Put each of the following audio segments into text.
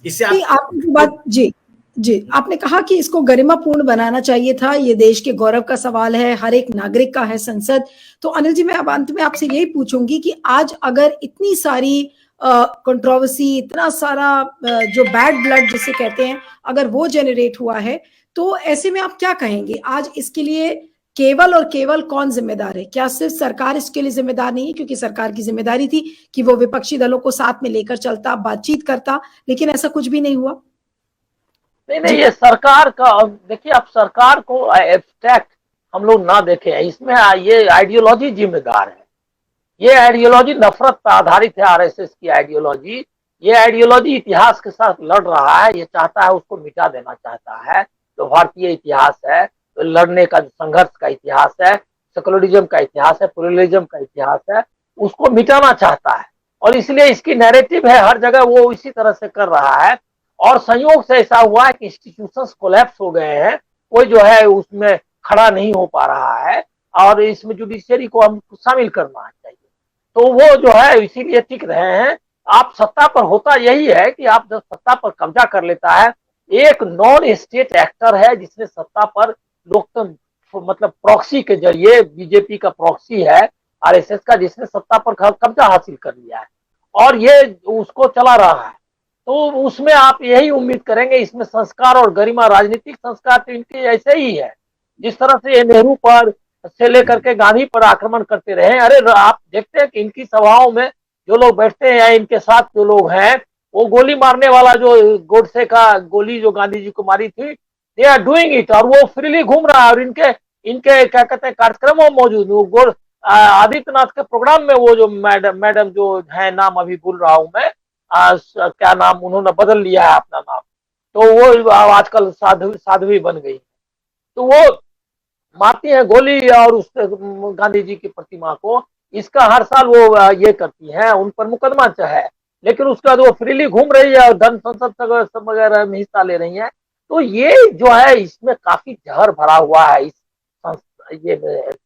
इससे नहीं, आपने जो बात जी जी आपने कहा कि इसको गरिमापूर्ण बनाना चाहिए था, ये देश के गौरव का सवाल है, हर एक नागरिक का है संसद। तो अनिल जी, मैं अब अंत में आपसे यही पूछूंगी कि आज अगर इतनी सारी कंट्रोवर्सी, इतना सारा जो बैड ब्लड जिसे कहते हैं, अगर वो जनरेट हुआ है, तो ऐसे में आप क्या कहेंगे? आज इसके लिए केवल और केवल कौन जिम्मेदार है? क्या सिर्फ सरकार इसके लिए जिम्मेदार नहीं है? क्योंकि सरकार की जिम्मेदारी थी कि वो विपक्षी दलों को साथ में लेकर चलता, बातचीत करता, लेकिन ऐसा कुछ भी नहीं हुआ। नहीं, ये सरकार का, देखिए, अब सरकार को एब्स्ट्रैक्ट हम लोग ना देखें, इसमें ये आइडियोलॉजी जिम्मेदार है। ये आइडियोलॉजी नफरत पर आधारित है, आरएसएस की आइडियोलॉजी। ये आइडियोलॉजी इतिहास के साथ लड़ रहा है, ये चाहता है उसको मिटा देना चाहता है। जो भारतीय इतिहास है, तो लड़ने का, संघर्ष का इतिहास है, सेकुलरिज्म का इतिहास है, प्लुरलिज्म का इतिहास है, उसको मिटाना चाहता है। और इसलिए इसकी नैरेटिव है, हर जगह वो इसी तरह से कर रहा है। और संयोग से ऐसा हुआ है कि इंस्टीट्यूशंस कोलैप्स हो गए हैं, कोई जो है उसमें खड़ा नहीं हो पा रहा है, और इसमें जुडिशियरी को हम शामिल करना चाहिए। तो वो जो है इसीलिए टिक रहे हैं। आप सत्ता पर, होता यही है कि आप जब सत्ता पर कब्जा कर लेता है, एक नॉन स्टेट एक्टर है जिसने सत्ता पर लोकतंत्र, मतलब प्रॉक्सी के जरिए, बीजेपी का प्रॉक्सी है आरएसएस का, जिसने सत्ता पर कब्जा हासिल कर लिया है और ये उसको चला रहा है। तो उसमें आप यही उम्मीद करेंगे, इसमें संस्कार और गरिमा, राजनीतिक संस्कार तो इनके ऐसे ही है। जिस तरह से ये नेहरू पर से लेकर के गांधी पर आक्रमण करते रहे, अरे आप देखते हैं कि इनकी सभाओं में जो लोग बैठते हैं या इनके साथ जो लोग हैं, वो गोली मारने वाला, जो गोडसे का गोली जो गांधी जी को मारी थी, दे आर डूइंग इट, और वो फ्रीली घूम रहा है। और इनके इनके क्या कहते हैं, कार्यक्रमों मौजूद, वो आदित्यनाथ के प्रोग्राम में वो जो मैडम जो है, नाम अभी भूल रहा हूं मैं, क्या नाम, उन्होंने बदल लिया है अपना नाम, तो वो आजकल साध्वी बन गई। तो वो मारती है गोली और उस गांधी जी की प्रतिमा को, इसका हर साल वो ये करती हैं, उन पर मुकदमा है। लेकिन उसके बाद वो फ्रीली घूम रही है और धन संसद वगैरह में हिस्सा ले रही है। तो ये जो है, इसमें काफी जहर भरा हुआ है इस ये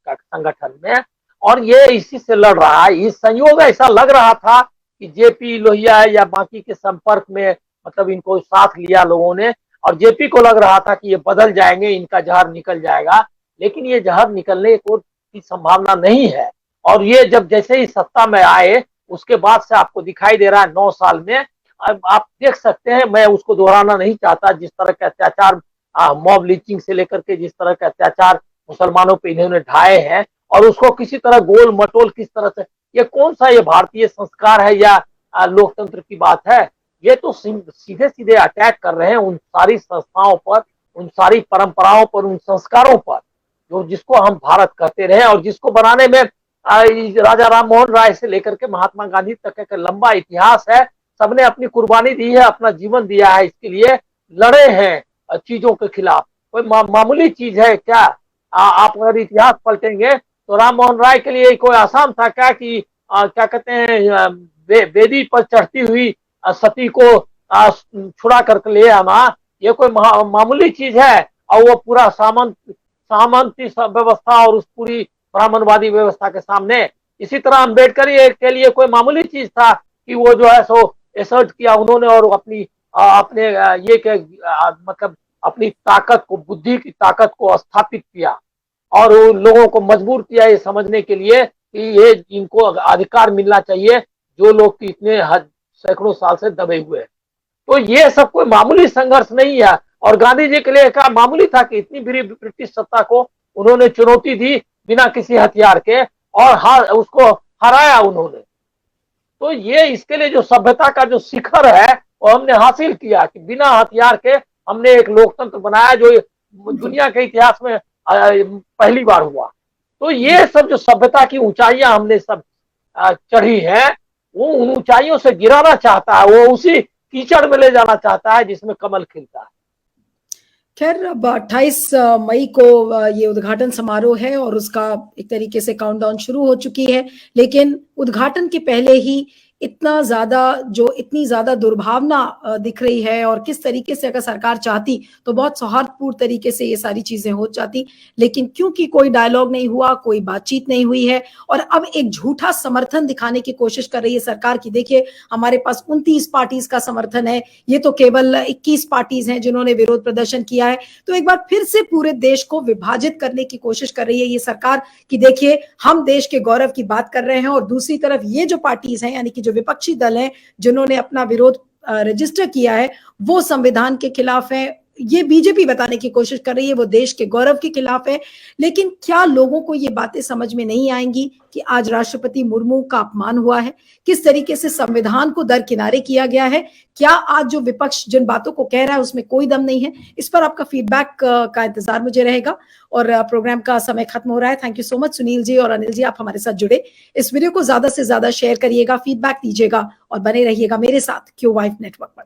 संगठन में, और ये इसी से लड़ रहा है। इस संयोग ऐसा लग रहा था कि जेपी लोहिया या बाकी के संपर्क में, मतलब इनको साथ लिया लोगों ने, और जेपी को लग रहा था कि ये बदल जाएंगे, इनका जहर निकल जाएगा। लेकिन ये जहर निकलने की संभावना नहीं है। और ये जब जैसे ही सत्ता में आए, उसके बाद से आपको दिखाई दे रहा है 9 साल में, अब आप देख सकते हैं, मैं उसको दोहराना नहीं चाहता, जिस तरह के अत्याचार, मॉब लिंचिंग से लेकर के जिस तरह के अत्याचार मुसलमानों पे इन्होंने ढाए हैं, और उसको किसी तरह गोल मटोल किस तरह से, ये कौन सा ये भारतीय संस्कार है या लोकतंत्र की बात है? ये तो सीधे सीधे अटैक कर रहे हैं उन सारी संस्थाओं पर, उन सारी परंपराओं पर, उन संस्कारों पर, जो जिसको हम भारत कहते रहे, और जिसको बनाने में राजा राम मोहन राय से लेकर के महात्मा गांधी तक का लंबा इतिहास है। सबने अपनी कुर्बानी दी है, अपना जीवन दिया है, इसके लिए लड़े हैं चीजों के खिलाफ। कोई मामूली चीज है क्या? आप अगर इतिहास पलटेंगे तो राम मोहन राय के लिए कोई आसान था क्या कि क्या कहते हैं, वेदी पर चढ़ती हुई सती को छुड़ा करके ले आना, ये कोई मामूली चीज है? और वो पूरा सामंती व्यवस्था और उस पूरी ब्राह्मणवादी व्यवस्था के सामने, इसी तरह अम्बेडकर के लिए कोई मामूली चीज था कि वो जो है सो एसर्ट किया उन्होंने, और अपने ये के मतलब अपनी ताकत को, बुद्धि की ताकत को स्थापित किया, और उन लोगों को मजबूर किया ये समझने के लिए कि ये इनको अधिकार मिलना चाहिए, जो लोग इतने सैकड़ों साल से दबे हुए हैं। तो ये सब कोई मामूली संघर्ष नहीं है। और गांधी जी के लिए क्या मामूली था कि इतनी बड़ी ब्रिटिश सत्ता को उन्होंने चुनौती दी बिना किसी हथियार के, और उसको हराया उन्होंने। तो ये इसके लिए जो सभ्यता का जो शिखर है वो हमने हासिल किया कि बिना हथियार के हमने एक लोकतंत्र बनाया, जो दुनिया के इतिहास में पहली बार हुआ। तो ये सब जो सभ्यता की ऊंचाइयां हमने सब चढ़ी है, वो उन ऊंचाइयों से गिराना चाहता है, वो उसी कीचड़ में ले जाना चाहता है जिसमें कमल खिलता है। खैर, अब 28 मई को ये उद्घाटन समारोह है और उसका एक तरीके से काउंटडाउन शुरू हो चुकी है, लेकिन उद्घाटन के पहले ही इतनी ज्यादा दुर्भावना दिख रही है, और किस तरीके से अगर सरकार चाहती तो बहुत सौहार्दपूर्ण तरीके से ये सारी चीजें हो जाती, लेकिन क्योंकि कोई डायलॉग नहीं हुआ, कोई बातचीत नहीं हुई है, और अब एक झूठा समर्थन दिखाने की कोशिश कर रही है सरकार की। देखिए, हमारे पास 29 पार्टीज का समर्थन है, ये तो केवल 21 पार्टीज हैं जिन्होंने विरोध प्रदर्शन किया है। तो एक बार फिर से पूरे देश को विभाजित करने की कोशिश कर रही है ये सरकार कि देखिए, हम देश के गौरव की बात कर रहे हैं, और दूसरी तरफ ये जो पार्टीज हैं, यानी कि जो विपक्षी दल हैं जिन्होंने अपना विरोध रजिस्टर किया है, वो संविधान के खिलाफ है। ये बीजेपी बताने की कोशिश कर रही है वो देश के गौरव के खिलाफ है। लेकिन क्या लोगों को ये बातें समझ में नहीं आएंगी कि आज राष्ट्रपति मुर्मू का अपमान हुआ है, किस तरीके से संविधान को दरकिनारे किया गया है? क्या आज जो विपक्ष जिन बातों को कह रहा है उसमें कोई दम नहीं है? इस पर आपका फीडबैक का इंतजार मुझे रहेगा, और प्रोग्राम का समय खत्म हो रहा है। Thank you so much Sunil ji और अनिल जी, आप हमारे साथ जुड़े। इस वीडियो को ज्यादा से ज्यादा शेयर करिएगा, फीडबैक दीजिएगा, और बने रहिएगा मेरे साथ क्यू वाइफ नेटवर्क पर।